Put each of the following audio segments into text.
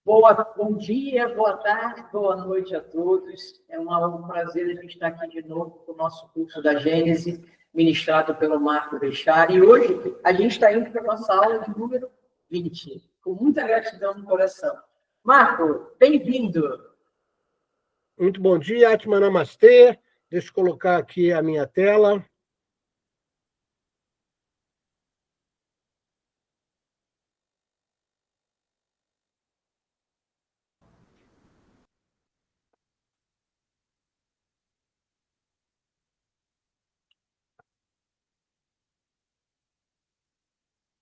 Bom dia, boa tarde, boa noite a todos. É um prazer a gente estar aqui de novo com o nosso curso da Gênese, ministrado pelo Marco Bechara. E hoje a gente está indo para a nossa aula de número 20, com muita gratidão no coração. Marco, bem-vindo. Muito bom dia, Atma Namastê. Deixa eu colocar aqui a minha tela.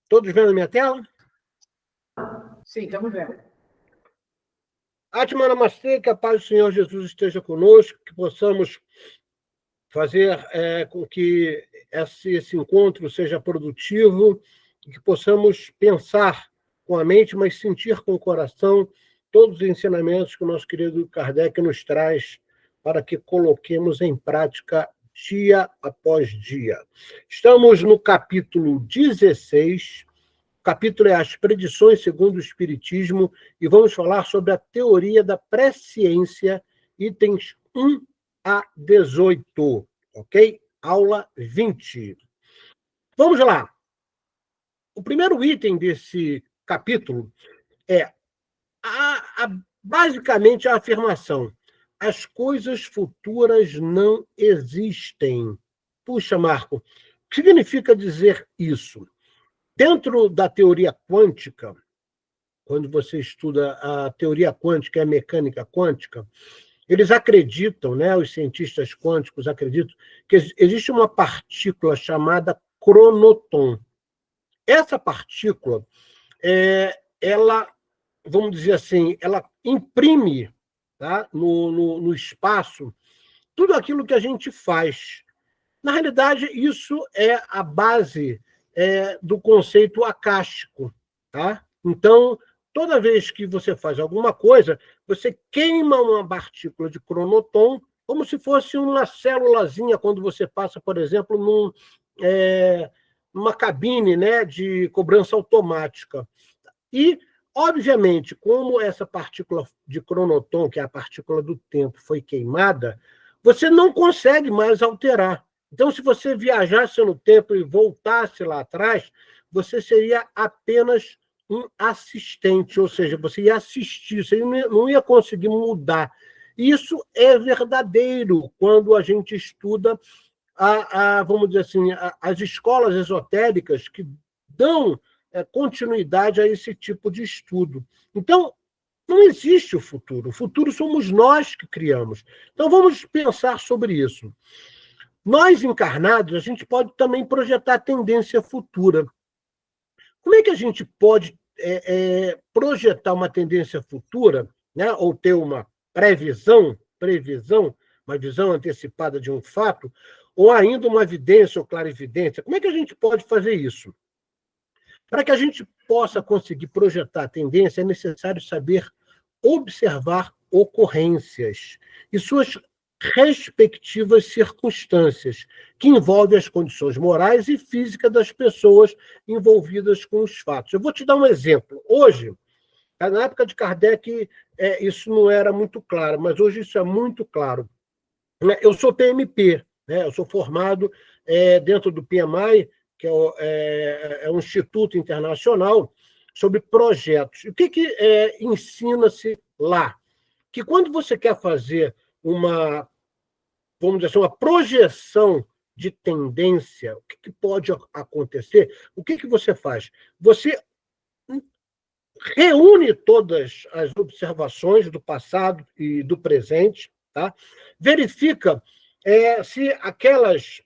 Todos vendo a minha tela? Sim, estamos vendo. Atma Namastê, que a paz do Senhor Jesus esteja conosco, que possamos fazer com que esse encontro seja produtivo, que possamos pensar com a mente, mas sentir com o coração todos os ensinamentos que o nosso querido Kardec nos traz para que coloquemos em prática dia após dia. Estamos no capítulo 16, o capítulo é As Predições segundo o Espiritismo, e vamos falar sobre a teoria da presciência, itens 1 a 18, ok? Aula 20. Vamos lá. O primeiro item desse capítulo é basicamente a afirmação: as coisas futuras não existem. Puxa, Marco, o que significa dizer isso? Dentro da teoria quântica, quando você estuda a teoria quântica e a mecânica quântica, eles acreditam, né, os cientistas quânticos acreditam, que existe uma partícula chamada cronoton. Essa partícula, ela, vamos dizer assim, ela imprime, tá, no espaço tudo aquilo que a gente faz. Na realidade, isso é a base do conceito acástico. Tá? Então, toda vez que você faz alguma coisa, você queima uma partícula de cronoton, como se fosse uma célulazinha, quando você passa, por exemplo, numa cabine, né, de cobrança automática. E, obviamente, como essa partícula de cronoton, que é a partícula do tempo, foi queimada, você não consegue mais alterar. Então, se você viajasse no tempo e voltasse lá atrás, você seria apenas um assistente, ou seja, você ia assistir, você não ia conseguir mudar. Isso é verdadeiro quando a gente estuda, vamos dizer assim, as escolas esotéricas que dão continuidade a esse tipo de estudo. Então, não existe o futuro somos nós que criamos. Então, vamos pensar sobre isso. Nós, encarnados, a gente pode também projetar a tendência futura. Como é que a gente pode projetar uma tendência futura, né, ou ter uma previsão, uma visão antecipada de um fato, ou ainda uma evidência ou clarividência? Como é que a gente pode fazer isso? Para que a gente possa conseguir projetar a tendência, é necessário saber observar ocorrências e suas respectivas circunstâncias, que envolvem as condições morais e físicas das pessoas envolvidas com os fatos. Eu vou te dar um exemplo. Hoje, na época de Kardec, isso não era muito claro, mas hoje isso é muito claro. Eu sou PMP, né? Eu sou formado dentro do PMI, que é um instituto internacional sobre projetos. O que ensina-se lá? Que quando você quer fazer vamos dizer assim, uma projeção de tendência, o que pode acontecer, o que você faz? Você reúne todas as observações do passado e do presente, tá? Verifica se aquelas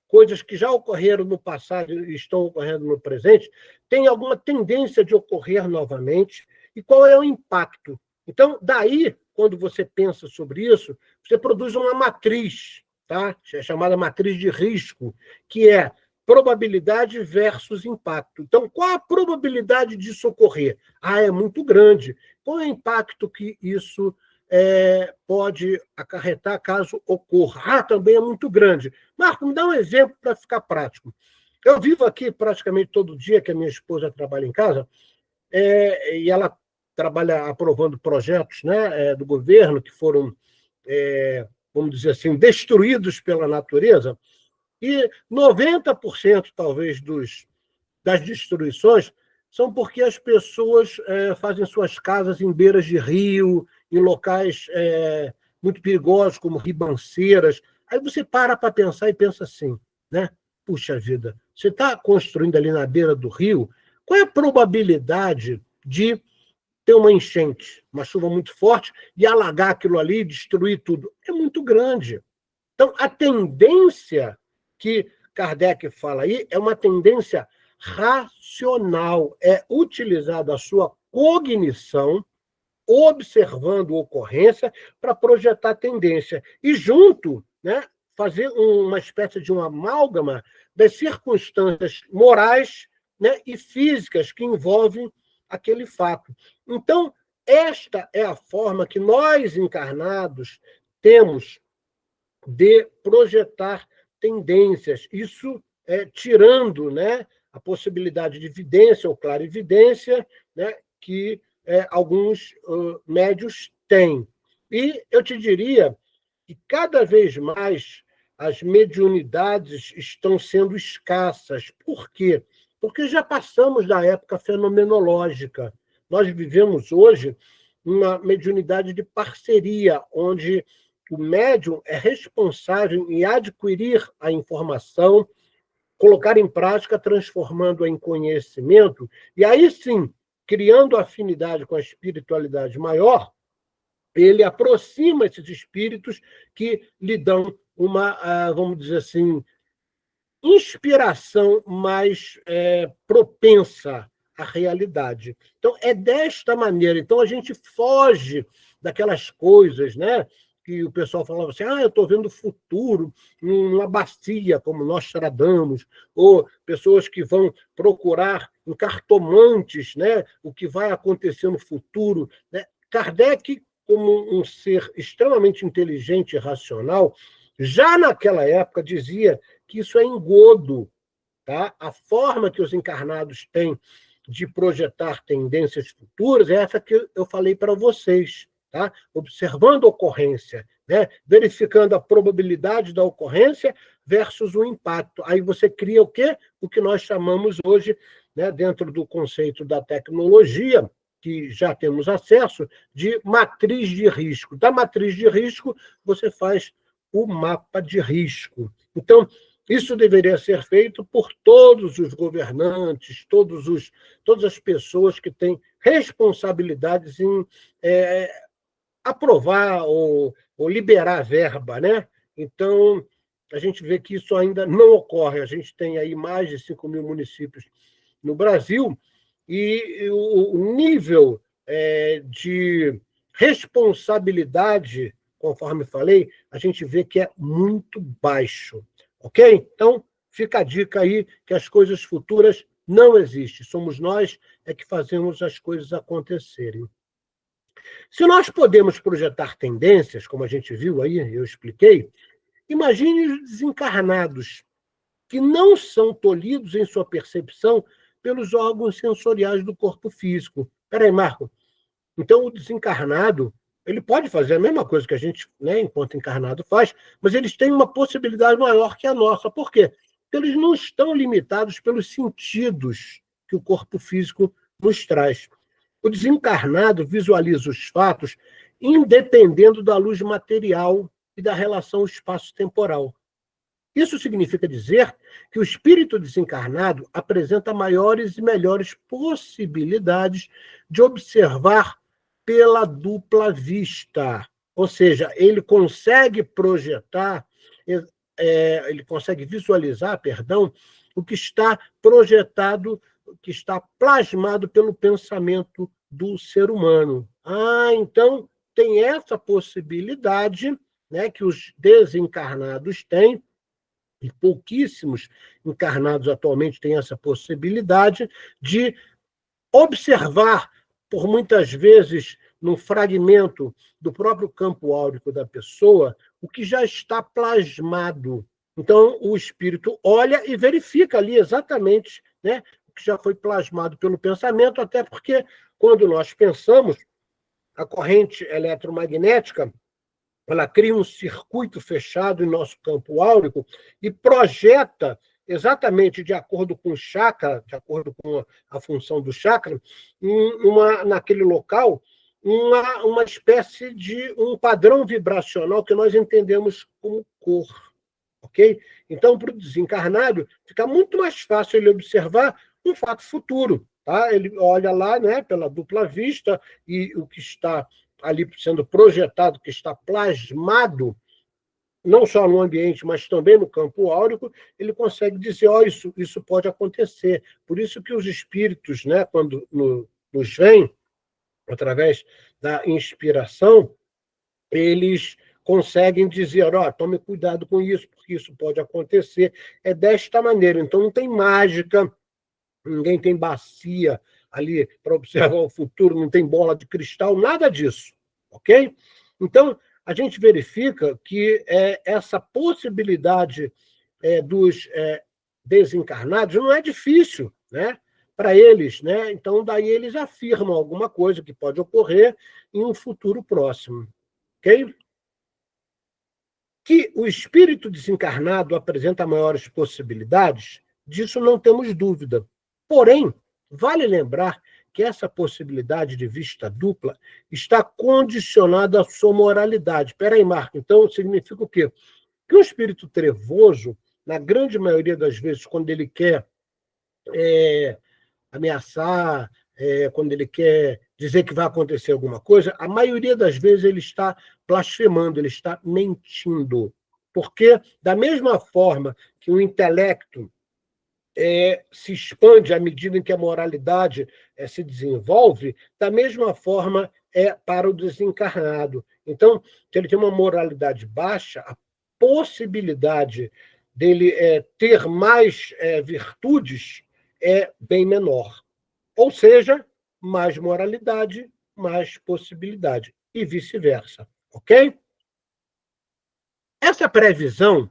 coisas que já ocorreram no passado e estão ocorrendo no presente têm alguma tendência de ocorrer novamente e qual é o impacto. Então, daí, quando você pensa sobre isso, você produz uma matriz, tá? É chamada matriz de risco, que é probabilidade versus impacto. Então, qual a probabilidade disso ocorrer? É muito grande. Qual é o impacto que isso pode acarretar caso ocorra? Também é muito grande. Marco, me dá um exemplo para ficar prático. Eu vivo aqui praticamente todo dia, que a minha esposa trabalha em casa, e ela trabalha aprovando projetos, né, do governo que foram, vamos dizer assim, destruídos pela natureza, e 90% talvez das destruições são porque as pessoas fazem suas casas em beiras de rio, em locais muito perigosos, como ribanceiras. Aí você para pensar e pensa assim, né? Puxa vida, você está construindo ali na beira do rio, qual é a probabilidade de ter uma enchente, uma chuva muito forte, e alagar aquilo ali, destruir tudo? É muito grande. Então, a tendência que Kardec fala aí é uma tendência racional, é utilizar a sua cognição, observando ocorrência, para projetar tendência. E junto, né, fazer uma espécie de uma amálgama das circunstâncias morais, né, e físicas que envolvem aquele fato. Então, esta é a forma que nós, encarnados, temos de projetar tendências. Isso tirando, né, a possibilidade de evidência ou clarividência, né, que alguns médios têm. E eu te diria que cada vez mais as mediunidades estão sendo escassas. Por quê? Porque já passamos da época fenomenológica. Nós vivemos hoje uma mediunidade de parceria, onde o médium é responsável em adquirir a informação, colocar em prática, transformando-a em conhecimento, e aí sim, criando afinidade com a espiritualidade maior, ele aproxima esses espíritos que lhe dão uma, vamos dizer assim, inspiração mais propensa à realidade. Então, é desta maneira. Então, a gente foge daquelas coisas, né, que o pessoal falava assim, eu estou vendo o futuro numa bacia, como nós tradamos, ou pessoas que vão procurar em cartomantes, né, o que vai acontecer no futuro. Né? Kardec, como um ser extremamente inteligente e racional, já naquela época dizia que isso é engodo. Tá? A forma que os encarnados têm de projetar tendências futuras é essa que eu falei para vocês. Tá? Observando a ocorrência, né? Verificando a probabilidade da ocorrência versus o impacto. Aí você cria o quê? O que nós chamamos hoje, né, dentro do conceito da tecnologia, que já temos acesso, de matriz de risco. Da matriz de risco, você faz o mapa de risco. Então, isso deveria ser feito por todos os governantes, todas as pessoas que têm responsabilidades em aprovar ou liberar verba, né? Então, a gente vê que isso ainda não ocorre. A gente tem aí mais de 5 mil municípios no Brasil e o nível de responsabilidade, conforme falei, a gente vê que é muito baixo, ok? Então, fica a dica aí que as coisas futuras não existem. Somos nós que fazemos as coisas acontecerem. Se nós podemos projetar tendências, como a gente viu aí, eu expliquei, imagine os desencarnados, que não são tolhidos em sua percepção pelos órgãos sensoriais do corpo físico. Espera aí, Marco. Então, o desencarnado, ele pode fazer a mesma coisa que a gente, né, enquanto encarnado, faz, mas eles têm uma possibilidade maior que a nossa. Por quê? Porque eles não estão limitados pelos sentidos que o corpo físico nos traz. O desencarnado visualiza os fatos independendo da luz material e da relação espaço-temporal. Isso significa dizer que o espírito desencarnado apresenta maiores e melhores possibilidades de observar pela dupla vista. Ou seja, ele consegue projetar, ele consegue visualizar, perdão, o que está projetado, o que está plasmado pelo pensamento do ser humano. Então tem essa possibilidade, né, que os desencarnados têm, e pouquíssimos encarnados atualmente têm essa possibilidade de observar, por muitas vezes, num fragmento do próprio campo áurico da pessoa, o que já está plasmado. Então, o espírito olha e verifica ali exatamente, né, que já foi plasmado pelo pensamento, até porque, quando nós pensamos, a corrente eletromagnética ela cria um circuito fechado em nosso campo áurico e projeta, exatamente de acordo com o chakra, de acordo com a função do chakra, naquele local, uma espécie de um padrão vibracional que nós entendemos como cor. Ok? Então, para o desencarnado, fica muito mais fácil ele observar um fato futuro. Tá? Ele olha lá, né, pela dupla vista, e o que está ali sendo projetado, que está plasmado, não só no ambiente, mas também no campo áurico, ele consegue dizer, isso pode acontecer. Por isso que os espíritos, né, quando nos vêm, através da inspiração, eles conseguem dizer, tome cuidado com isso, porque isso pode acontecer. É desta maneira. Então, não tem mágica, ninguém tem bacia ali para observar o futuro, não tem bola de cristal, nada disso, ok? Então, a gente verifica que essa possibilidade dos desencarnados não é difícil, né? Para eles, né? Então, daí eles afirmam alguma coisa que pode ocorrer em um futuro próximo, ok? Que o espírito desencarnado apresenta maiores possibilidades, disso não temos dúvida. Porém, vale lembrar que essa possibilidade de vista dupla está condicionada à sua moralidade. Espera aí, Marco, então significa o quê? Que o espírito trevoso, na grande maioria das vezes, quando ele quer ameaçar, quando ele quer dizer que vai acontecer alguma coisa, a maioria das vezes ele está blasfemando, ele está mentindo. Porque, da mesma forma que o intelecto se expande à medida em que a moralidade se desenvolve, da mesma forma é para o desencarnado. Então, se ele tem uma moralidade baixa, a possibilidade dele ter mais virtudes é bem menor. Ou seja, mais moralidade, mais possibilidade, e vice-versa. Ok? Essa previsão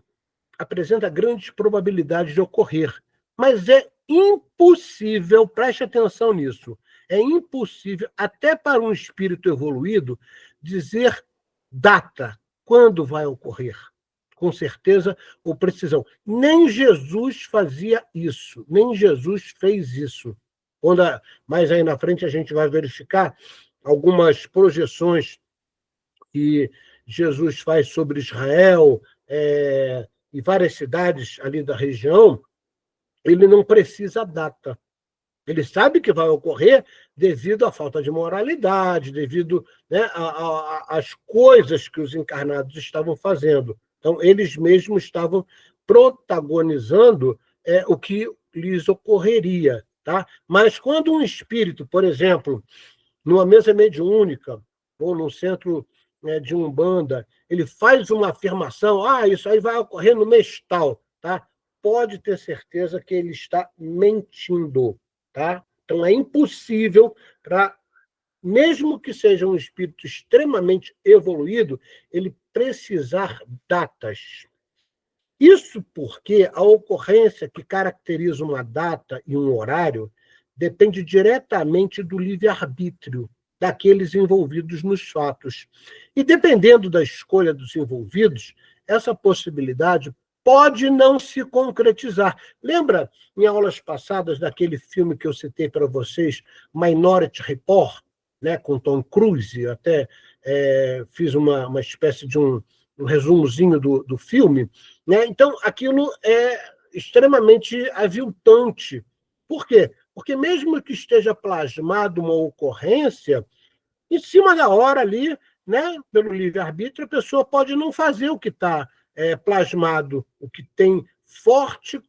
apresenta grandes probabilidades de ocorrer, mas é impossível, preste atenção nisso, é impossível, até para um espírito evoluído, dizer data, quando vai ocorrer, com certeza ou precisão. Nem Jesus fazia isso, nem Jesus fez isso. Mais aí na frente a gente vai verificar algumas projeções que Jesus faz sobre Israel, e várias cidades ali da região, ele não precisa data. Ele sabe que vai ocorrer devido à falta de moralidade, devido, né, às coisas que os encarnados estavam fazendo. Então, eles mesmos estavam protagonizando o que lhes ocorreria. Tá? Mas quando um espírito, por exemplo, numa mesa mediúnica, ou num centro de Umbanda, ele faz uma afirmação, isso aí vai ocorrer no mês tal, tá? Pode ter certeza que ele está mentindo, tá? Então é impossível para, mesmo que seja um espírito extremamente evoluído, ele precisar datas. Isso porque a ocorrência que caracteriza uma data e um horário depende diretamente do livre-arbítrio daqueles envolvidos nos fatos. E dependendo da escolha dos envolvidos, essa possibilidade pode não se concretizar. Lembra, em aulas passadas, daquele filme que eu citei para vocês, Minority Report, né, com Tom Cruise? Eu até fiz uma espécie de um resumozinho do filme. Né? Então, aquilo é extremamente aviltante. Por quê? Porque mesmo que esteja plasmado uma ocorrência, em cima da hora ali, né, pelo livre-arbítrio, a pessoa pode não fazer o que está plasmado, o que tem forte,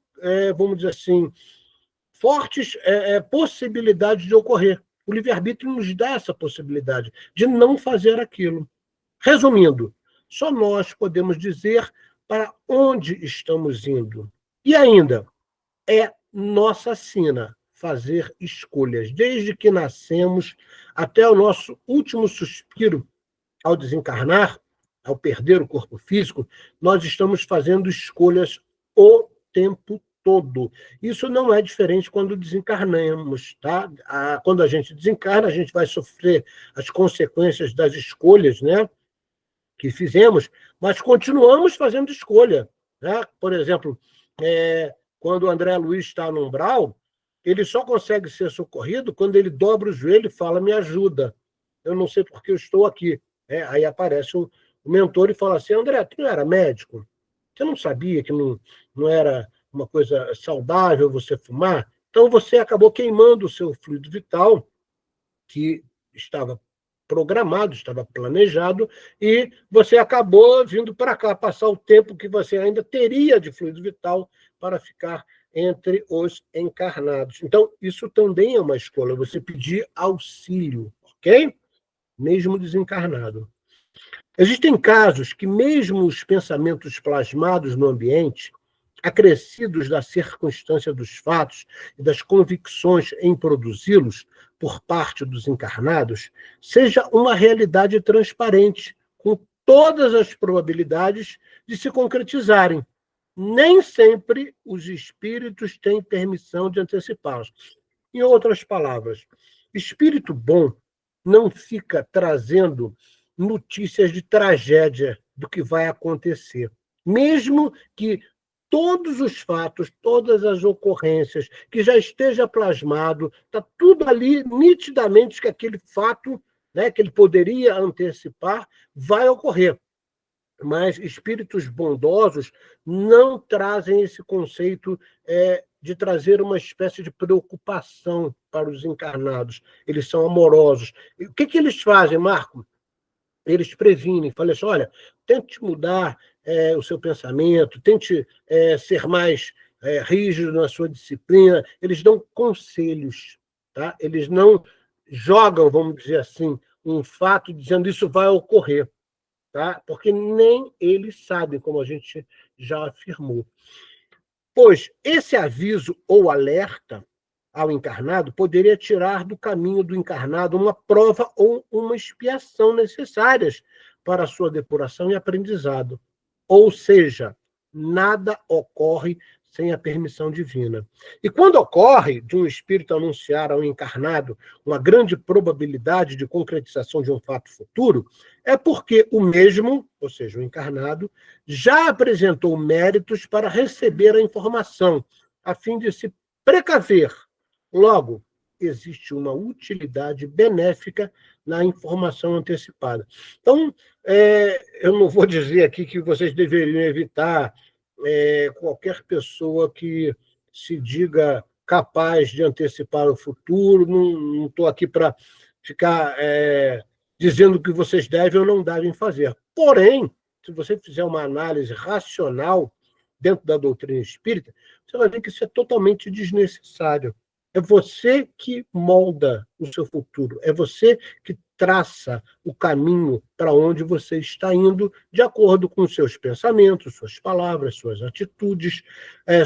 vamos dizer assim, fortes possibilidades de ocorrer. O livre-arbítrio nos dá essa possibilidade de não fazer aquilo. Resumindo, só nós podemos dizer para onde estamos indo. E ainda, é nossa sina fazer escolhas. Desde que nascemos até o nosso último suspiro, ao desencarnar, ao perder o corpo físico, nós estamos fazendo escolhas o tempo todo. Isso não é diferente quando desencarnamos, tá? Quando a gente desencarna, a gente vai sofrer as consequências das escolhas, né, que fizemos, mas continuamos fazendo escolha, né? Por exemplo, quando o André Luiz está no umbral, ele só consegue ser socorrido quando ele dobra o joelho e fala, me ajuda, eu não sei por que eu estou aqui. Aí aparece o mentor e fala assim, André, tu não era médico? Você não sabia que não era uma coisa saudável você fumar? Então você acabou queimando o seu fluido vital, que estava programado, estava planejado, e você acabou vindo para cá, passar o tempo que você ainda teria de fluido vital para ficar entre os encarnados. Então, isso também é uma escolha, você pedir auxílio, ok? Mesmo desencarnado. Existem casos que, mesmo os pensamentos plasmados no ambiente, acrescidos da circunstância dos fatos e das convicções em produzi-los por parte dos encarnados, seja uma realidade transparente, com todas as probabilidades de se concretizarem. Nem sempre os espíritos têm permissão de antecipá-los. Em outras palavras, espírito bom não fica trazendo notícias de tragédia do que vai acontecer. Mesmo que todos os fatos, todas as ocorrências, que já esteja plasmado, está tudo ali nitidamente que aquele fato, né, que ele poderia antecipar, vai ocorrer. Mas espíritos bondosos não trazem esse conceito de trazer uma espécie de preocupação para os encarnados. Eles são amorosos. E o que eles fazem, Marco? Eles previnem, falam assim, olha, tente mudar o seu pensamento, tente ser mais rígido na sua disciplina. Eles dão conselhos, tá? Eles não jogam, vamos dizer assim, um fato dizendo isso vai ocorrer, tá? Porque nem eles sabem, como a gente já afirmou. Pois esse aviso ou alerta ao encarnado poderia tirar do caminho do encarnado uma prova ou uma expiação necessárias para a sua depuração e aprendizado. Ou seja, nada ocorre sem a permissão divina. E quando ocorre de um espírito anunciar ao encarnado uma grande probabilidade de concretização de um fato futuro, é porque o mesmo, ou seja, o encarnado, já apresentou méritos para receber a informação, a fim de se precaver. Logo, existe uma utilidade benéfica na informação antecipada. Então, eu não vou dizer aqui que vocês deveriam evitar qualquer pessoa que se diga capaz de antecipar o futuro. Não estou aqui para ficar dizendo que vocês devem ou não devem fazer. Porém, se você fizer uma análise racional dentro da doutrina espírita, você vai ver que isso é totalmente desnecessário. É você que molda o seu futuro, é você que traça o caminho para onde você está indo, de acordo com seus pensamentos, suas palavras, suas atitudes,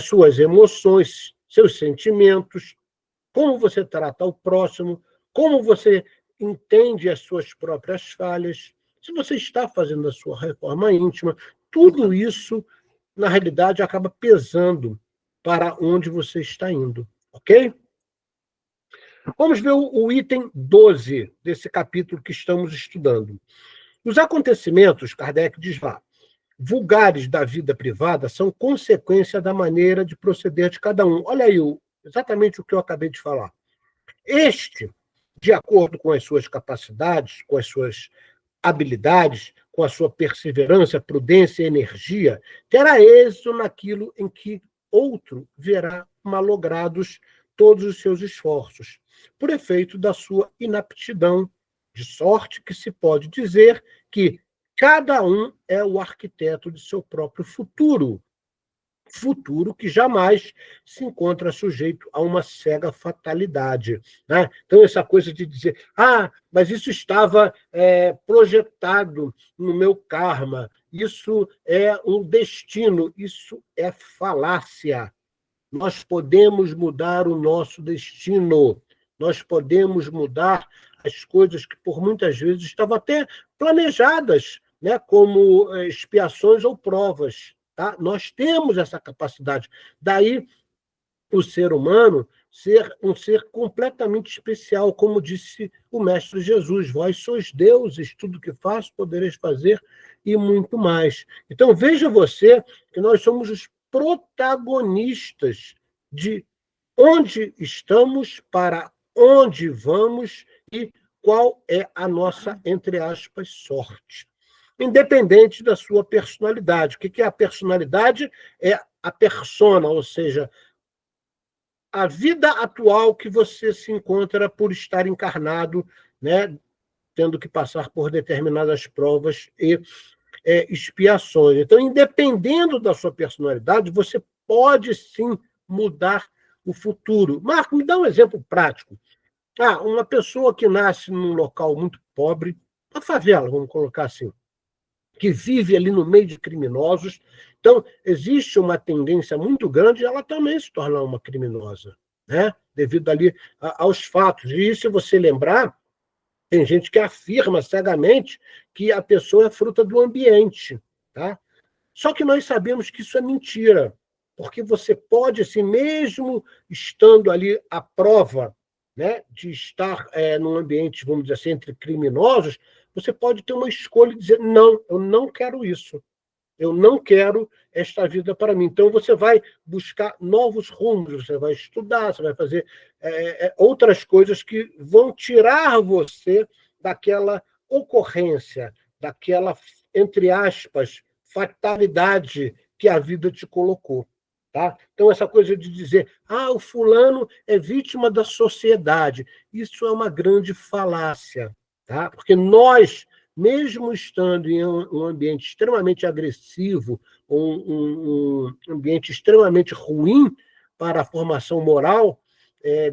suas emoções, seus sentimentos, como você trata o próximo, como você entende as suas próprias falhas, se você está fazendo a sua reforma íntima, tudo isso, na realidade, acaba pesando para onde você está indo, ok? Vamos ver o item 12 desse capítulo que estamos estudando. Os acontecimentos, Kardec diz lá, vulgares da vida privada são consequência da maneira de proceder de cada um. Olha aí, exatamente o que eu acabei de falar. Este, de acordo com as suas capacidades, com as suas habilidades, com a sua perseverança, prudência e energia, terá êxito naquilo em que outro verá malogrados todos os seus esforços, por efeito da sua inaptidão, de sorte que se pode dizer que cada um é o arquiteto de seu próprio futuro, futuro que jamais se encontra sujeito a uma cega fatalidade, né? Então, essa coisa de dizer, mas isso estava projetado no meu karma, isso é um destino, isso é falácia. Nós podemos mudar o nosso destino, nós podemos mudar as coisas que, por muitas vezes, estavam até planejadas, né, como expiações ou provas. Tá? Nós temos essa capacidade. Daí o ser humano ser um ser completamente especial, como disse o Mestre Jesus: vós sois deuses, tudo que faço podereis fazer e muito mais. Então, veja você que nós somos os protagonistas de onde estamos, para onde vamos e qual é a nossa, entre aspas, sorte. Independente da sua personalidade. O que é a personalidade? É a persona, ou seja, a vida atual que você se encontra por estar encarnado, né, tendo que passar por determinadas provas e expiações. Então, independendo da sua personalidade, você pode sim mudar o futuro. Marco, me dá um exemplo prático. Uma pessoa que nasce num local muito pobre, uma favela, vamos colocar assim, que vive ali no meio de criminosos. Então, existe uma tendência muito grande de ela também se tornar uma criminosa, né? Devido ali aos fatos. E se você lembrar, tem gente que afirma cegamente que a pessoa é fruta do ambiente, tá? Só que nós sabemos que isso é mentira, porque você pode, assim, mesmo estando ali à prova, né, de estar num ambiente, vamos dizer assim, entre criminosos, você pode ter uma escolha e dizer: não, eu não quero isso. Eu não quero esta vida para mim. Então, você vai buscar novos rumos, você vai estudar, você vai fazer outras coisas que vão tirar você daquela ocorrência, daquela, entre aspas, fatalidade que a vida te colocou. Tá? Então, essa coisa de dizer: o fulano é vítima da sociedade, isso é uma grande falácia. Tá? Porque nós, mesmo estando em um ambiente extremamente agressivo, um ambiente extremamente ruim para a formação moral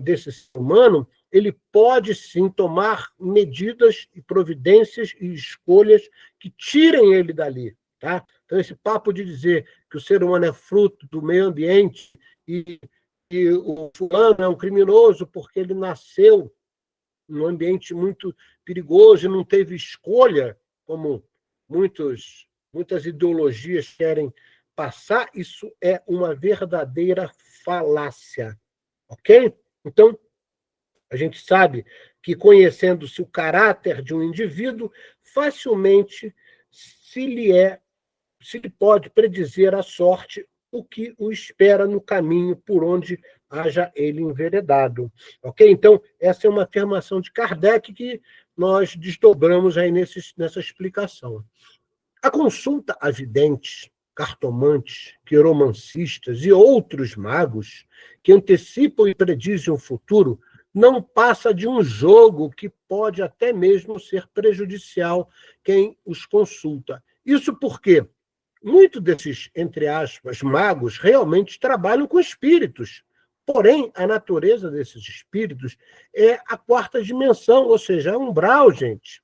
desse ser humano, ele pode sim tomar medidas e providências e escolhas que tirem ele dali. Tá? Então, esse papo de dizer que o ser humano é fruto do meio ambiente e o fulano é um criminoso porque ele nasceu num ambiente muito perigoso e não teve escolha, como muitas ideologias querem passar, isso é uma verdadeira falácia. Ok? Então, a gente sabe que, conhecendo-se o caráter de um indivíduo, facilmente se lhe pode predizer a sorte, o que o espera no caminho por onde haja ele enveredado. Ok? Então, essa é uma afirmação de Kardec que nós desdobramos aí nessa explicação. A consulta a videntes, cartomantes, quiromancistas e outros magos que antecipam e predizem o futuro não passa de um jogo que pode até mesmo ser prejudicial quem os consulta. Isso porque muitos desses, entre aspas, magos realmente trabalham com espíritos. Porém, a natureza desses espíritos é a quarta dimensão, ou seja, é umbral, gente.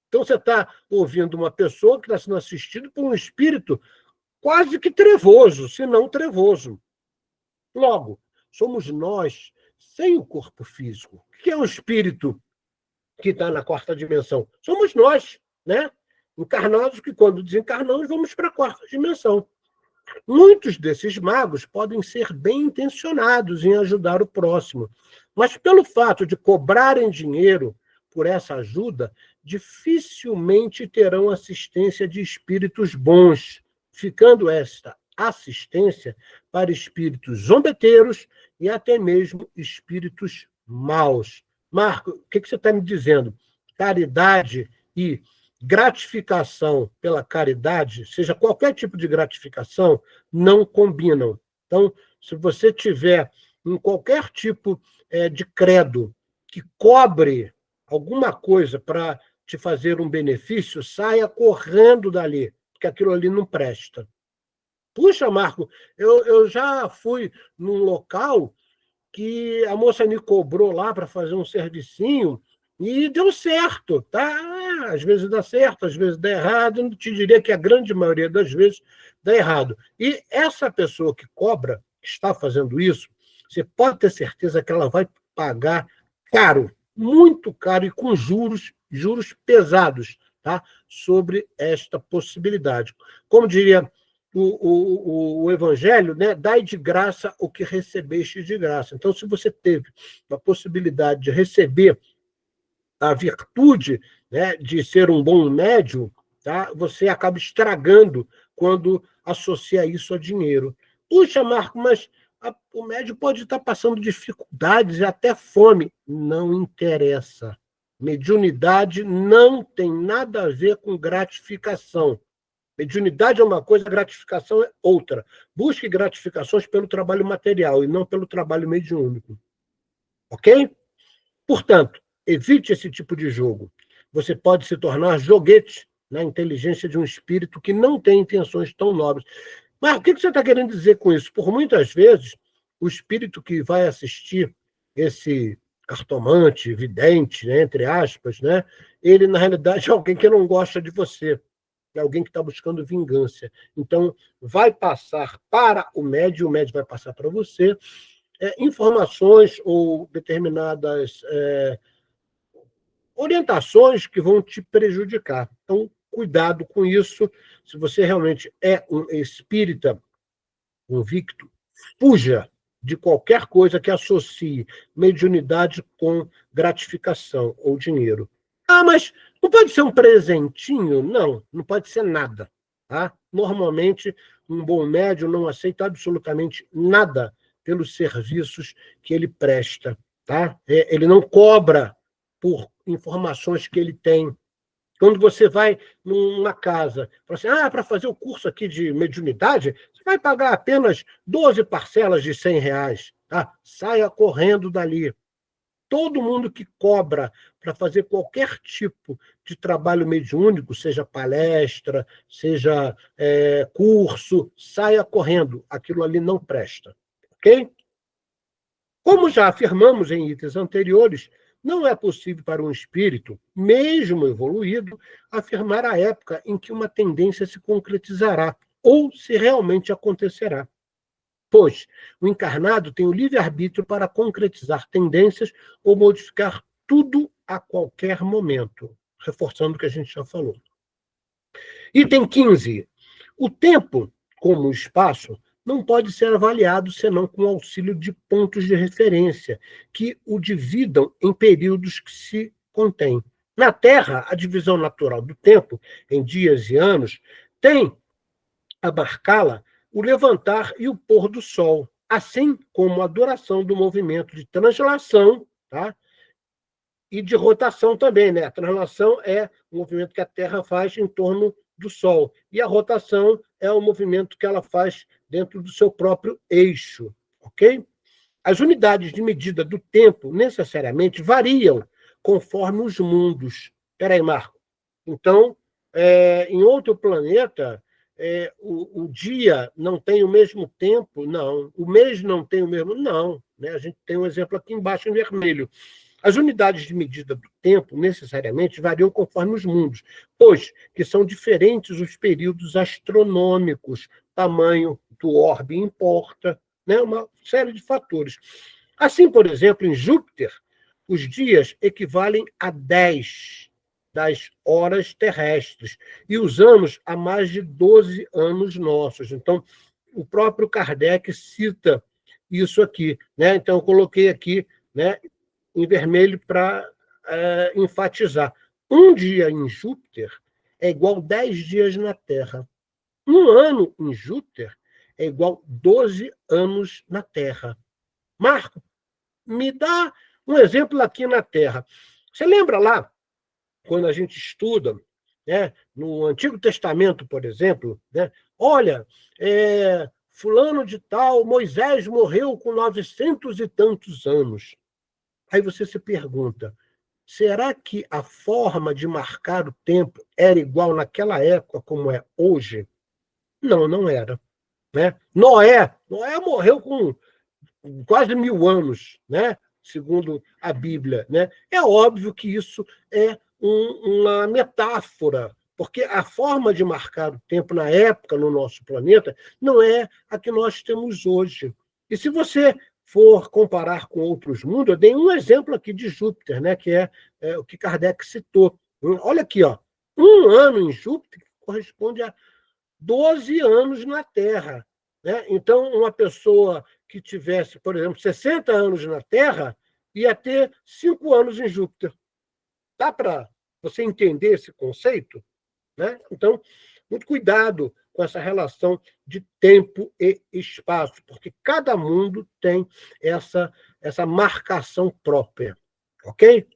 Então, você está ouvindo uma pessoa que está sendo assistida por um espírito quase que trevoso, se não trevoso. Logo, somos nós, sem o corpo físico. O que é um espírito que está na quarta dimensão? Somos nós, né? Encarnados, que quando desencarnamos, vamos para a quarta dimensão. Muitos desses magos podem ser bem intencionados em ajudar o próximo, mas pelo fato de cobrarem dinheiro por essa ajuda, dificilmente terão assistência de espíritos bons, ficando esta assistência para espíritos zombeteiros e até mesmo espíritos maus. Marco, o que você está me dizendo? Caridade e gratificação pela caridade, seja qualquer tipo de gratificação, não combinam. Então, se você tiver em qualquer tipo de credo que cobre alguma coisa para te fazer um benefício, saia correndo dali, porque aquilo ali não presta. Puxa, Marco, eu já fui num local que a moça me cobrou lá para fazer um servicinho e deu certo, tá? Às vezes dá certo, às vezes dá errado. Eu não te diria que a grande maioria das vezes dá errado. E essa pessoa que cobra, que está fazendo isso, você pode ter certeza que ela vai pagar caro, muito caro e com juros pesados, tá? Sobre esta possibilidade. Como diria o Evangelho, né? Dai de graça o que recebeste de graça. Então, se você teve a possibilidade de receber a virtude, né, de ser um bom médium, tá? Você acaba estragando quando associa isso a dinheiro. Puxa, Marco, mas o médium pode estar passando dificuldades e até fome. Não interessa. Mediunidade não tem nada a ver com gratificação. Mediunidade é uma coisa, gratificação é outra. Busque gratificações pelo trabalho material e não pelo trabalho mediúnico. Ok? Portanto, evite esse tipo de jogo. Você pode se tornar joguete na inteligência de um espírito que não tem intenções tão nobres. Mas o que você está querendo dizer com isso? Por muitas vezes, o espírito que vai assistir esse cartomante, vidente, né, entre aspas, né, ele, na realidade, é alguém que não gosta de você. É alguém que está buscando vingança. Então, vai passar para o médium vai passar para você informações ou determinadas orientações que vão te prejudicar. Então, cuidado com isso. Se você realmente é um espírita convicto, fuja de qualquer coisa que associe mediunidade com gratificação ou dinheiro. Ah, mas não pode ser um presentinho? Não, não pode ser nada. Tá? Normalmente, um bom médium não aceita absolutamente nada pelos serviços que ele presta. Tá? Ele não cobra por informações que ele tem. Quando você vai numa casa, fala assim, para fazer o curso aqui de mediunidade, você vai pagar apenas 12 parcelas de R$ 100. Tá? Saia correndo dali. Todo mundo que cobra para fazer qualquer tipo de trabalho mediúnico, seja palestra, seja curso, saia correndo. Aquilo ali não presta. Ok? Como já afirmamos em itens anteriores, não é possível para um espírito, mesmo evoluído, afirmar a época em que uma tendência se concretizará ou se realmente acontecerá. Pois o encarnado tem o livre-arbítrio para concretizar tendências ou modificar tudo a qualquer momento, reforçando o que a gente já falou. Item 15. O tempo, como o espaço, não pode ser avaliado senão com o auxílio de pontos de referência, que o dividam em períodos que se contêm. Na Terra, a divisão natural do tempo, em dias e anos, tem a marcá-la o levantar e o pôr do sol, assim como a duração do movimento de translação, tá? E de rotação também, né? A translação é o movimento que a Terra faz em torno do Sol. E a rotação é o movimento que ela faz dentro do seu próprio eixo, ok? As unidades de medida do tempo necessariamente variam conforme os mundos. Espera aí, Marco. Então, em outro planeta, o dia não tem o mesmo tempo? Não. O mês não tem o mesmo? Não. Né? A gente tem um exemplo aqui embaixo em vermelho. As unidades de medida do tempo, necessariamente, variam conforme os mundos, pois que são diferentes os períodos astronômicos, tamanho do orbe importa, né? Uma série de fatores. Assim, por exemplo, em Júpiter, os dias equivalem a 10 das horas terrestres, e os anos a mais de 12 anos nossos. Então, o próprio Kardec cita isso aqui. Né? Então, eu coloquei aqui, né, em vermelho para enfatizar. Um dia em Júpiter é igual 10 dias na Terra. Um ano em Júpiter é igual 12 anos na Terra. Marco, me dá um exemplo aqui na Terra. Você lembra lá, quando a gente estuda, né, no Antigo Testamento, por exemplo, né, olha, fulano de tal, Moisés morreu com 900 e tantos anos. Aí você se pergunta, será que a forma de marcar o tempo era igual naquela época como é hoje? Não, não era. Né? Noé morreu com quase 1000 anos, né? Segundo a Bíblia. Né? É óbvio que isso é uma metáfora, porque a forma de marcar o tempo na época no nosso planeta não é a que nós temos hoje. E se você for comparar com outros mundos, eu dei um exemplo aqui de Júpiter, né, que é o que Kardec citou. Olha aqui, ó, um ano em Júpiter corresponde a 12 anos na Terra. Né? Então, uma pessoa que tivesse, por exemplo, 60 anos na Terra, ia ter 5 anos em Júpiter. Dá para você entender esse conceito? Né? Então, muito cuidado com essa relação de tempo e espaço, porque cada mundo tem essa marcação própria. Ok?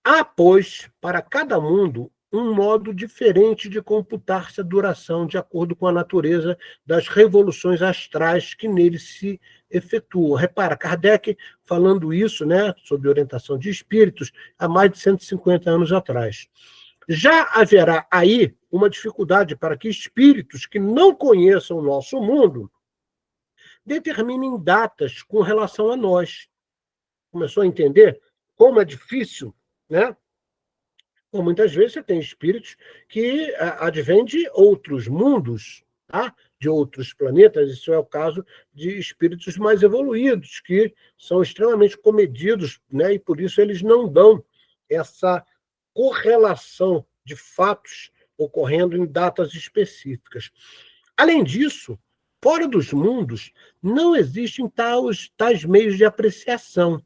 Há, pois, para cada mundo, um modo diferente de computar-se a duração, de acordo com a natureza das revoluções astrais que nele se efetuam. Repara, Kardec falando isso, né, sob orientação de espíritos, há mais de 150 anos atrás. Já haverá aí uma dificuldade para que espíritos que não conheçam o nosso mundo determinem datas com relação a nós. Começou a entender como é difícil, né? Ou muitas vezes você tem espíritos que advêm de outros mundos, tá? De outros planetas. Isso é o caso de espíritos mais evoluídos, que são extremamente comedidos, né? E por isso eles não dão essa correlação de fatos ocorrendo em datas específicas. Além disso, fora dos mundos, não existem tais meios de apreciação.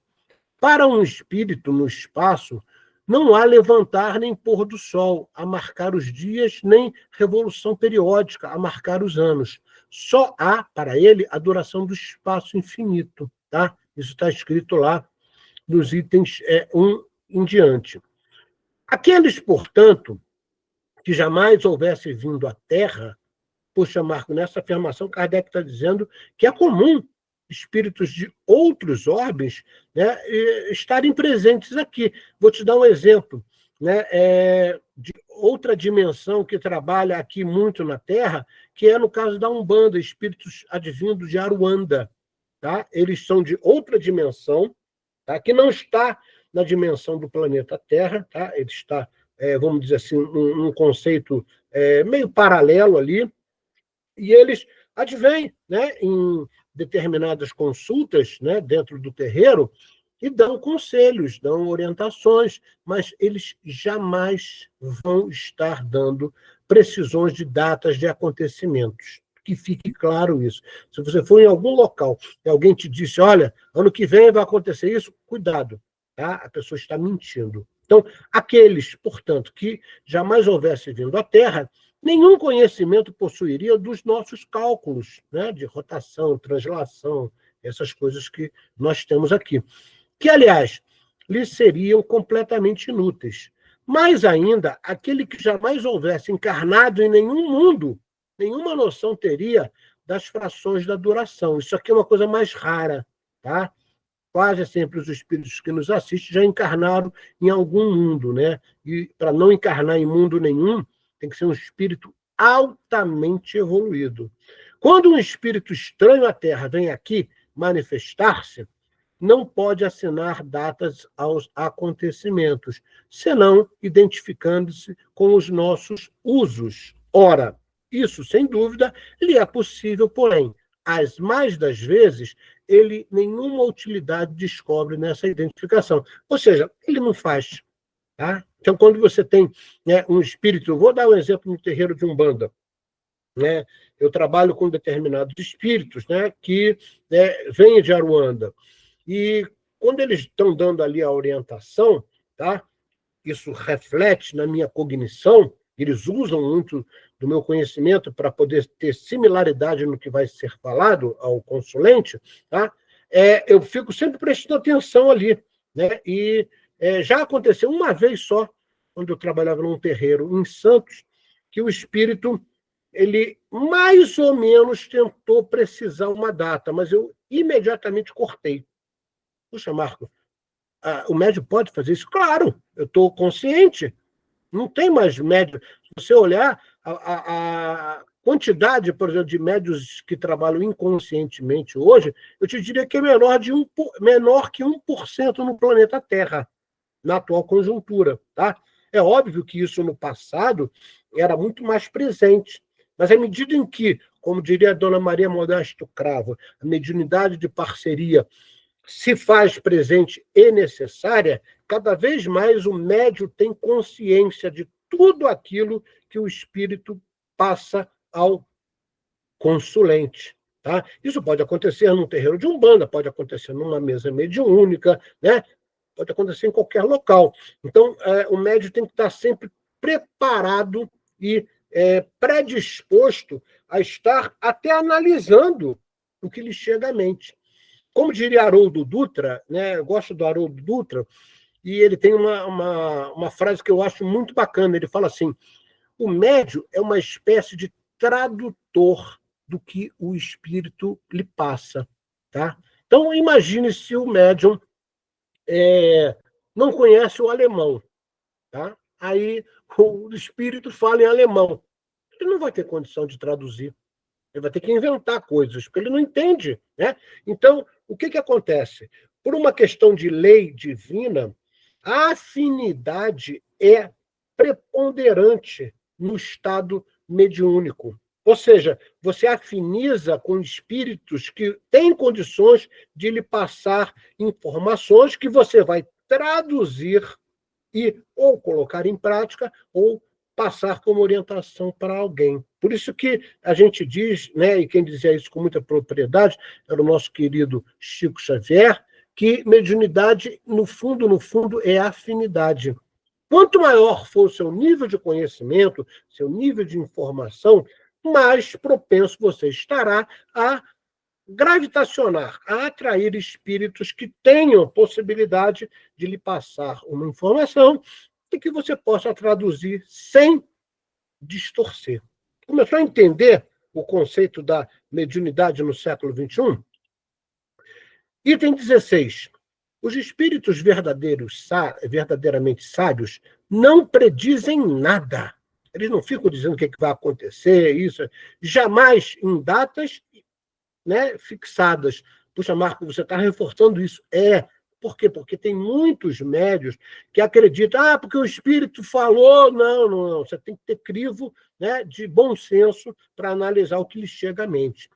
Para um espírito no espaço, não há levantar nem pôr do sol a marcar os dias, nem revolução periódica a marcar os anos. Só há, para ele, a duração do espaço infinito. Tá? Isso está escrito lá nos itens 1 em diante. Aqueles, portanto, que jamais houvesse vindo à Terra, puxa, Marco, nessa afirmação, Kardec está dizendo que é comum espíritos de outros orbes, né, estarem presentes aqui. Vou te dar um exemplo, né, de outra dimensão que trabalha aqui muito na Terra, que é no caso da Umbanda, espíritos advindos de Aruanda. Tá? Eles são de outra dimensão, tá? Que não está na dimensão do planeta Terra, tá? Ele está, vamos dizer assim, um conceito meio paralelo ali, e eles advêm, né, em determinadas consultas, né, dentro do terreiro e dão conselhos, dão orientações, mas eles jamais vão estar dando precisões de datas de acontecimentos. Que fique claro isso. Se você for em algum local e alguém te disse, olha, ano que vem vai acontecer isso, cuidado, tá? A pessoa está mentindo. Então, aqueles, portanto, que jamais houvesse vindo à Terra, nenhum conhecimento possuiria dos nossos cálculos, né, de rotação, translação, essas coisas que nós temos aqui. Que, aliás, lhes seriam completamente inúteis. Mais ainda, aquele que jamais houvesse encarnado em nenhum mundo, nenhuma noção teria das frações da duração. Isso aqui é uma coisa mais rara, tá? Quase sempre os espíritos que nos assistem já encarnaram em algum mundo, né? E para não encarnar em mundo nenhum, tem que ser um espírito altamente evoluído. Quando um espírito estranho à Terra vem aqui manifestar-se, não pode assinar datas aos acontecimentos, senão identificando-se com os nossos usos. Ora, isso, sem dúvida, lhe é possível, porém, as mais das vezes, ele nenhuma utilidade descobre nessa identificação. Ou seja, ele não faz. Tá? Então, quando você tem, né, um espírito, vou dar um exemplo no terreiro de Umbanda. Né? Eu trabalho com determinados espíritos, né, que, né, vêm de Aruanda. E quando eles estão dando ali a orientação, tá? Isso reflete na minha cognição, eles usam muito do meu conhecimento para poder ter similaridade no que vai ser falado ao consulente, tá? Eu fico sempre prestando atenção ali, né? E já aconteceu uma vez só, quando eu trabalhava num terreiro em Santos, que o espírito, ele mais ou menos tentou precisar uma data, mas eu imediatamente cortei. Puxa, Marco, o médium pode fazer isso? Claro, eu estou consciente. Não tem mais médium. Se você olhar a quantidade, por exemplo, de médios que trabalham inconscientemente hoje, eu te diria que é menor que 1% no planeta Terra, na atual conjuntura. Tá? É óbvio que isso no passado era muito mais presente. Mas à medida em que, como diria a dona Maria Modesto Cravo, a mediunidade de parceria se faz presente e necessária, cada vez mais o médium tem consciência de tudo aquilo que o espírito passa ao consulente. Tá? Isso pode acontecer num terreiro de umbanda, pode acontecer numa mesa mediúnica, né? Pode acontecer em qualquer local. Então, o médium tem que estar sempre preparado e predisposto a estar até analisando o que lhe chega à mente. Como diria Haroldo Dutra, né? Eu gosto do Haroldo Dutra, e ele tem uma frase que eu acho muito bacana. Ele fala assim: o médium é uma espécie de tradutor do que o espírito lhe passa. Tá? Então, imagine se o médium não conhece o alemão. Tá? Aí o espírito fala em alemão. Ele não vai ter condição de traduzir. Ele vai ter que inventar coisas, porque ele não entende. Né? Então, o que acontece? Por uma questão de lei divina, a afinidade é preponderante no estado mediúnico. Ou seja, você afiniza com espíritos que têm condições de lhe passar informações que você vai traduzir e ou colocar em prática ou passar como orientação para alguém. Por isso que a gente diz, né, e quem dizia isso com muita propriedade era o nosso querido Chico Xavier, que mediunidade, no fundo, é afinidade. Quanto maior for o seu nível de conhecimento, seu nível de informação, mais propenso você estará a gravitacionar, a atrair espíritos que tenham possibilidade de lhe passar uma informação e que você possa traduzir sem distorcer. Começou a entender o conceito da mediunidade no século XXI? Item 16. Os espíritos verdadeiramente sábios não predizem nada. Eles não ficam dizendo o que vai acontecer, isso. Jamais em datas, né, fixadas. Puxa, Marco, você está reforçando isso. Por quê? Porque tem muitos médios que acreditam, porque o espírito falou. Não. Você tem que ter crivo, né, de bom senso para analisar o que lhe chega à mente.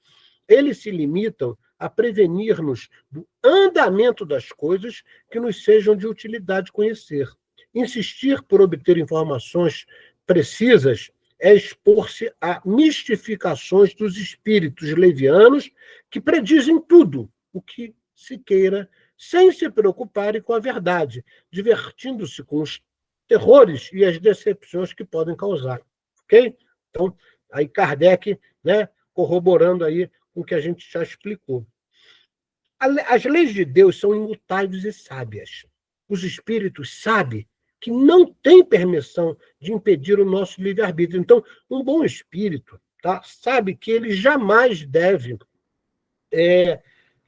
Eles se limitam a prevenir-nos do andamento das coisas que nos sejam de utilidade conhecer. Insistir por obter informações precisas é expor-se a mistificações dos espíritos levianos que predizem tudo o que se queira, sem se preocuparem com a verdade, divertindo-se com os terrores e as decepções que podem causar. Ok? Então, aí Kardec, né, corroborando aí com o que a gente já explicou. As leis de Deus são imutáveis e sábias. Os espíritos sabem que não tem permissão de impedir o nosso livre-arbítrio. Então, um bom espírito, tá, sabe que ele jamais deve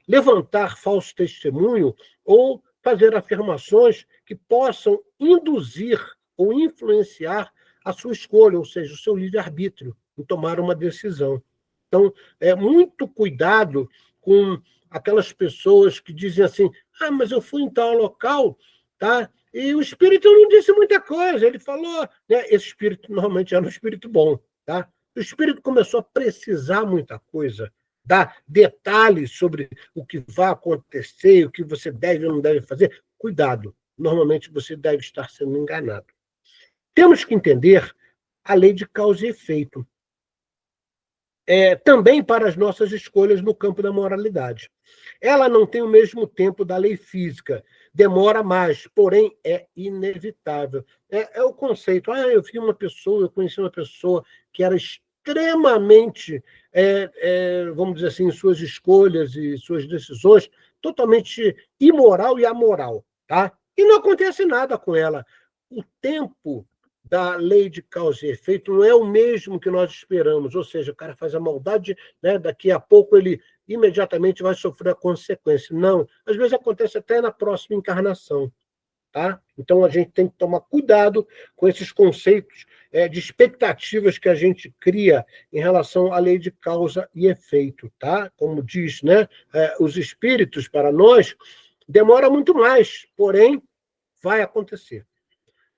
levantar falso testemunho ou fazer afirmações que possam induzir ou influenciar a sua escolha, ou seja, o seu livre-arbítrio, em tomar uma decisão. Então, muito cuidado com aquelas pessoas que dizem assim: mas eu fui em tal local, tá? E o espírito não disse muita coisa, ele falou, né? Esse espírito normalmente era um espírito bom, tá? O espírito começou a precisar muita coisa, dar detalhes sobre o que vai acontecer, o que você deve ou não deve fazer. Cuidado, normalmente você deve estar sendo enganado. Temos que entender a lei de causa e efeito. Também para as nossas escolhas no campo da moralidade. Ela não tem o mesmo tempo da lei física, demora mais, porém é inevitável. É o conceito. Eu conheci uma pessoa que era extremamente, vamos dizer assim, em suas escolhas e suas decisões, totalmente imoral e amoral. Tá? E não acontece nada com ela. O tempo da lei de causa e efeito não é o mesmo que nós esperamos, ou seja, o cara faz a maldade, né, daqui a pouco ele imediatamente vai sofrer a consequência. Não, às vezes acontece até na próxima encarnação. Tá? Então a gente tem que tomar cuidado com esses conceitos de expectativas que a gente cria em relação à lei de causa e efeito. Tá? Como diz, né, os espíritos, para nós, demora muito mais, porém vai acontecer.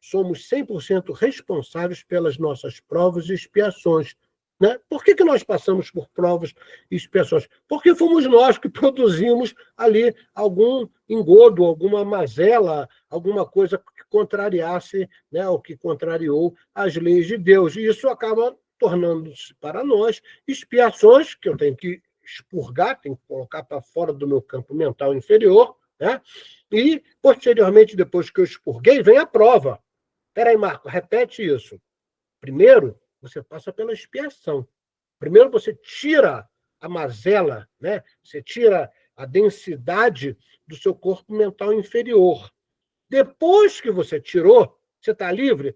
Somos 100% responsáveis pelas nossas provas e expiações. Né? Por que nós passamos por provas e expiações? Porque fomos nós que produzimos ali algum engodo, alguma mazela, alguma coisa que contrariasse, né, ou que contrariou as leis de Deus. E isso acaba tornando-se para nós expiações que eu tenho que expurgar, tenho que colocar para fora do meu campo mental inferior, né? E, posteriormente, depois que eu expurguei, vem a prova. Espera aí, Marco, repete isso. Primeiro, você passa pela expiação. Primeiro, você tira a mazela, né? Você tira a densidade do seu corpo mental inferior. Depois que você tirou, você está livre?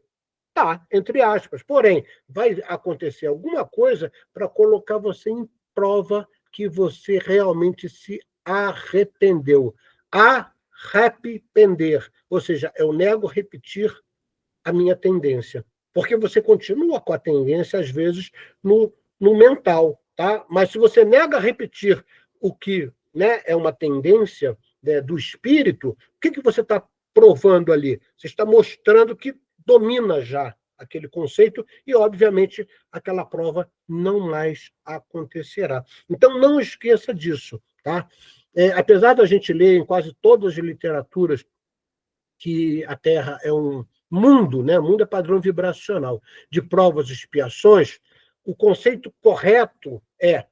Tá, entre aspas. Porém, vai acontecer alguma coisa para colocar você em prova que você realmente se arrependeu. Arrepender. Ou seja, eu nego repetir a minha tendência. Porque você continua com a tendência, às vezes, no mental. Tá? Mas se você nega repetir o que, né, é uma tendência, né, do espírito, o que você está provando ali? Você está mostrando que domina já aquele conceito e, obviamente, aquela prova não mais acontecerá. Então, não esqueça disso. Tá? Apesar da gente ler em quase todas as literaturas que a Terra é um mundo, né? O mundo é padrão vibracional, de provas e expiações, o conceito correto é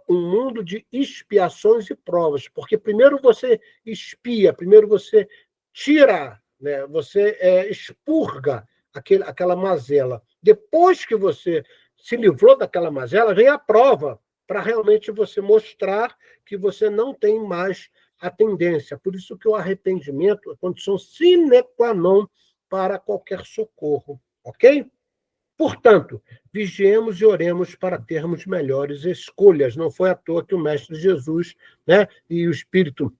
um mundo de expiações e provas, porque primeiro você expia, primeiro você tira, né? Você expurga aquela mazela. Depois que você se livrou daquela mazela, vem a prova para realmente você mostrar que você não tem mais a tendência. Por isso que o arrependimento é condição sine qua non para qualquer socorro, ok? Portanto, vigiemos e oremos para termos melhores escolhas. Não foi à toa que o Mestre Jesus, né, e o Espírito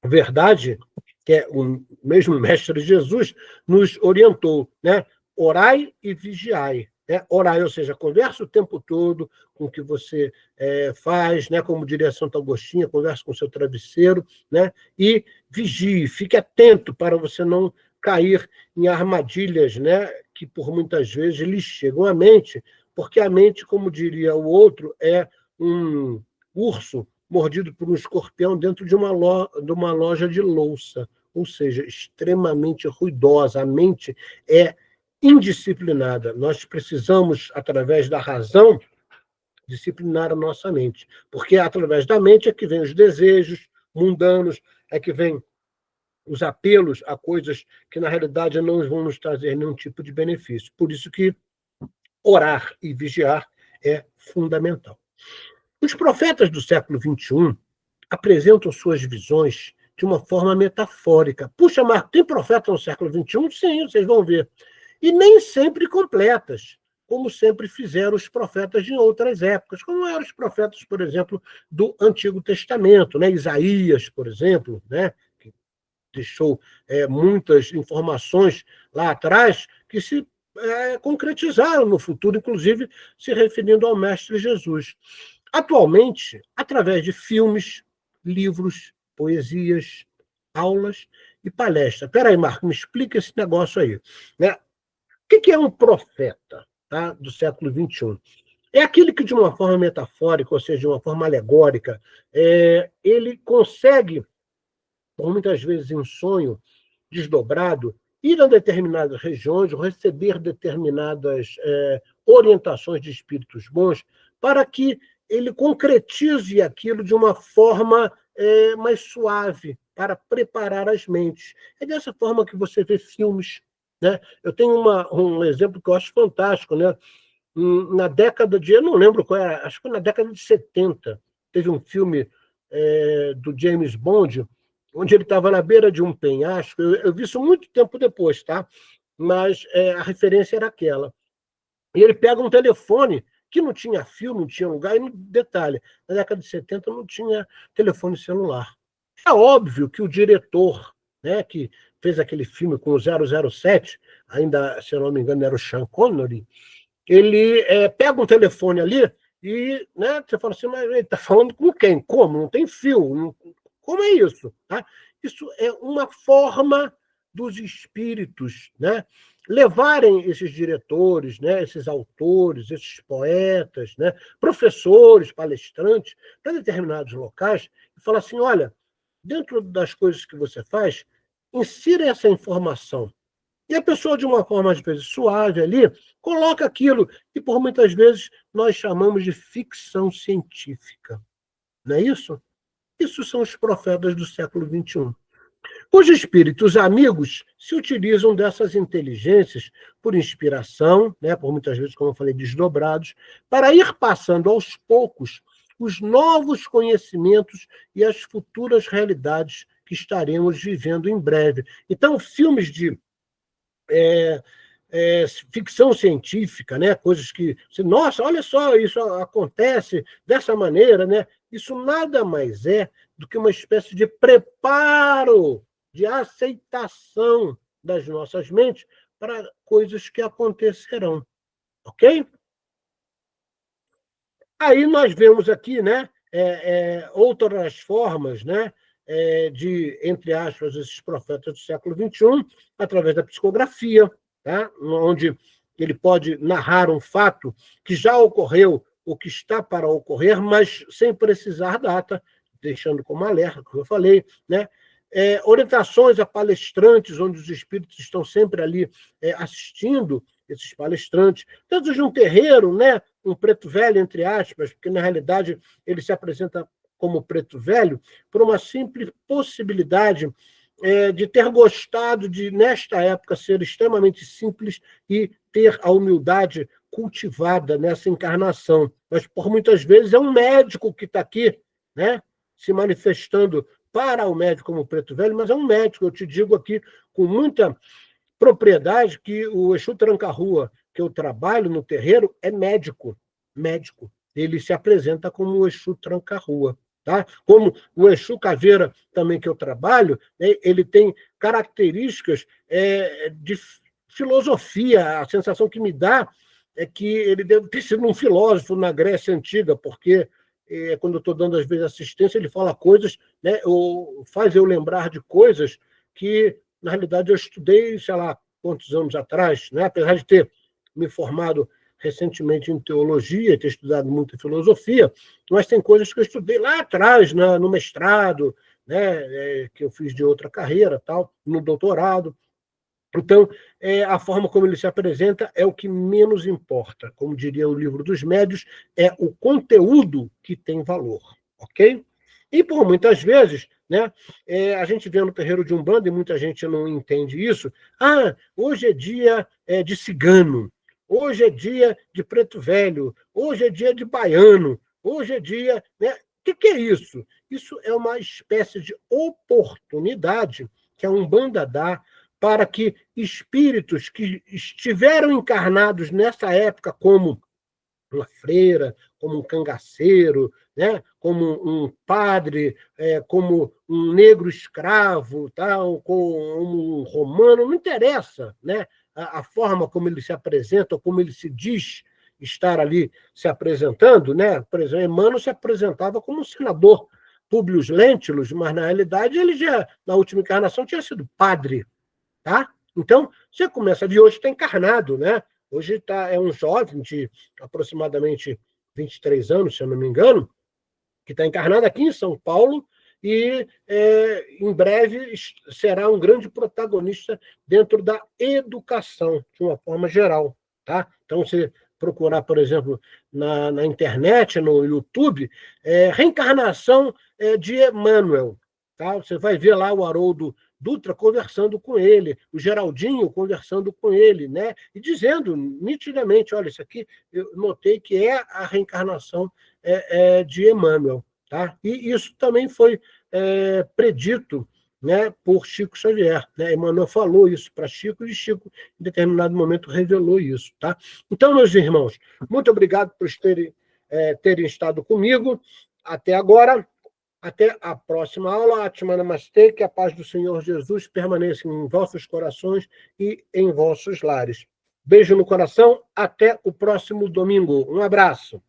Verdade, que é o mesmo Mestre Jesus, nos orientou, né? Orai e vigiai. Né? Orai, ou seja, conversa o tempo todo com o que você faz, né? Como diria Santo Agostinho, conversa com o seu travesseiro, né? E vigie, fique atento para você não cair em armadilhas, né? Que por muitas vezes lhe chegam à mente, porque a mente, como diria o outro, é um urso mordido por um escorpião dentro de uma loja de louça, ou seja, extremamente ruidosa. A mente é indisciplinada. Nós precisamos, através da razão, disciplinar a nossa mente, porque através da mente é que vem os desejos mundanos, é que vem os apelos a coisas que, na realidade, não vão nos trazer nenhum tipo de benefício. Por isso que orar e vigiar é fundamental. Os profetas do século XXI apresentam suas visões de uma forma metafórica. Puxa, Marco, tem profeta no século XXI? Sim, vocês vão ver. E nem sempre completas, como sempre fizeram os profetas em outras épocas, como eram os profetas, por exemplo, do Antigo Testamento, né? Isaías, por exemplo, né? Que deixou muitas informações lá atrás que se concretizaram no futuro, inclusive se referindo ao Mestre Jesus. Atualmente, através de filmes, livros, poesias, aulas e palestras. Espera aí, Marco, me explica esse negócio aí. Né? O que é um profeta, tá, do século XXI? É aquele que, de uma forma metafórica, ou seja, de uma forma alegórica, ele consegue, por muitas vezes em sonho desdobrado, ir a determinadas regiões, receber determinadas orientações de espíritos bons, para que ele concretize aquilo de uma forma mais suave, para preparar as mentes. É dessa forma que você vê filmes. Né? Eu tenho um exemplo que eu acho fantástico. Né? Na década de... Eu não lembro qual era, acho que foi na década de 70, teve um filme do James Bond, onde ele estava na beira de um penhasco. Eu vi isso muito tempo depois, tá? Mas a referência era aquela. E ele pega um telefone que não tinha fio, não tinha lugar, e detalhe, na década de 70 não tinha telefone celular. É óbvio que o diretor, né, que fez aquele filme com o 007, ainda, se eu não me engano, era o Sean Connery, ele pega um telefone ali e, né, você fala assim, mas ele está falando com quem? Como? Não tem fio. Como é isso? Tá? Isso é uma forma dos espíritos, né, levarem esses diretores, né, esses autores, esses poetas, né, professores, palestrantes, para determinados locais e falar assim, olha, dentro das coisas que você faz, insira essa informação. E a pessoa, de uma forma, às vezes, suave ali, coloca aquilo que, por muitas vezes, nós chamamos de ficção científica. Não é isso? Isso são os profetas do século XXI. Os espíritos amigos se utilizam dessas inteligências por inspiração, né, por muitas vezes, como eu falei, desdobrados, para ir passando aos poucos os novos conhecimentos e as futuras realidades que estaremos vivendo em breve. Então, filmes de ficção científica, né? Coisas que, nossa, olha só, isso acontece dessa maneira, né? Isso nada mais é do que uma espécie de preparo, de aceitação das nossas mentes para coisas que acontecerão, ok? Aí nós vemos aqui, né, outras formas, né, de, entre aspas, esses profetas do século XXI, através da psicografia, tá? Onde ele pode narrar um fato que já ocorreu ou que está para ocorrer, mas sem precisar data, deixando como alerta, como eu falei, né? Orientações a palestrantes, onde os espíritos estão sempre ali assistindo esses palestrantes, dentro de um terreiro, né? Um preto velho, entre aspas, porque na realidade ele se apresenta como preto velho por uma simples possibilidade de ter gostado de, nesta época, ser extremamente simples e ter a humildade cultivada nessa encarnação. Mas, por muitas vezes, é um médico que está aqui, né, se manifestando para o médico como preto velho, mas é um médico. Eu te digo aqui com muita propriedade que o Exu Tranca-Rua, que eu trabalho no terreiro, é médico. Médico. Ele se apresenta como o Exu Tranca-Rua. Tá? Como o Exu Caveira, também que eu trabalho, né, ele tem características de filosofia. A sensação que me dá é que ele deve ter sido um filósofo na Grécia Antiga, porque quando eu estou dando, às vezes, assistência, ele fala coisas, né, ou faz eu lembrar de coisas que, na realidade, eu estudei, sei lá, quantos anos atrás, né? Apesar de ter me formado recentemente em teologia, ter estudado muita filosofia, mas tem coisas que eu estudei lá atrás, né, no mestrado, né, que eu fiz de outra carreira, tal, no doutorado. Então, a forma como ele se apresenta é o que menos importa. Como diria o Livro dos Médios, é o conteúdo que tem valor, ok? E, por muitas vezes, né, a gente vê no terreiro de Umbanda, e muita gente não entende isso, hoje é dia de cigano, hoje é dia de preto velho, hoje é dia de baiano, hoje é dia... Né? O que é isso? Isso é uma espécie de oportunidade que a Umbanda dá para que espíritos que estiveram encarnados nessa época, como uma freira, como um cangaceiro, né? Como um padre, como um negro escravo, tal, como um romano, não interessa, né? A forma como ele se apresenta, ou como ele se diz estar ali se apresentando, né? Por exemplo, Emmanuel se apresentava como um senador Públio Lentulus, mas na realidade ele já, na última encarnação, tinha sido padre. Tá? Então, você começa de hoje, está encarnado, né? Hoje é um jovem de aproximadamente 23 anos, se eu não me engano, que está encarnado aqui em São Paulo e em breve será um grande protagonista dentro da educação, de uma forma geral. Tá? Então, você procurar, por exemplo, na internet, no YouTube, reencarnação de Emmanuel. Tá? Você vai ver lá o Haroldo Dutra conversando com ele, o Geraldinho conversando com ele, né? E dizendo nitidamente, olha, isso aqui eu notei que é a reencarnação de Emmanuel. Tá? E isso também foi predito, né, por Chico Xavier. Né? Emmanuel falou isso para Chico e Chico, em determinado momento, revelou isso. Tá? Então, meus irmãos, muito obrigado por terem estado comigo até agora. Até a próxima aula. Atma Namastê, que a paz do Senhor Jesus permaneça em vossos corações e em vossos lares. Beijo no coração, até o próximo domingo. Um abraço.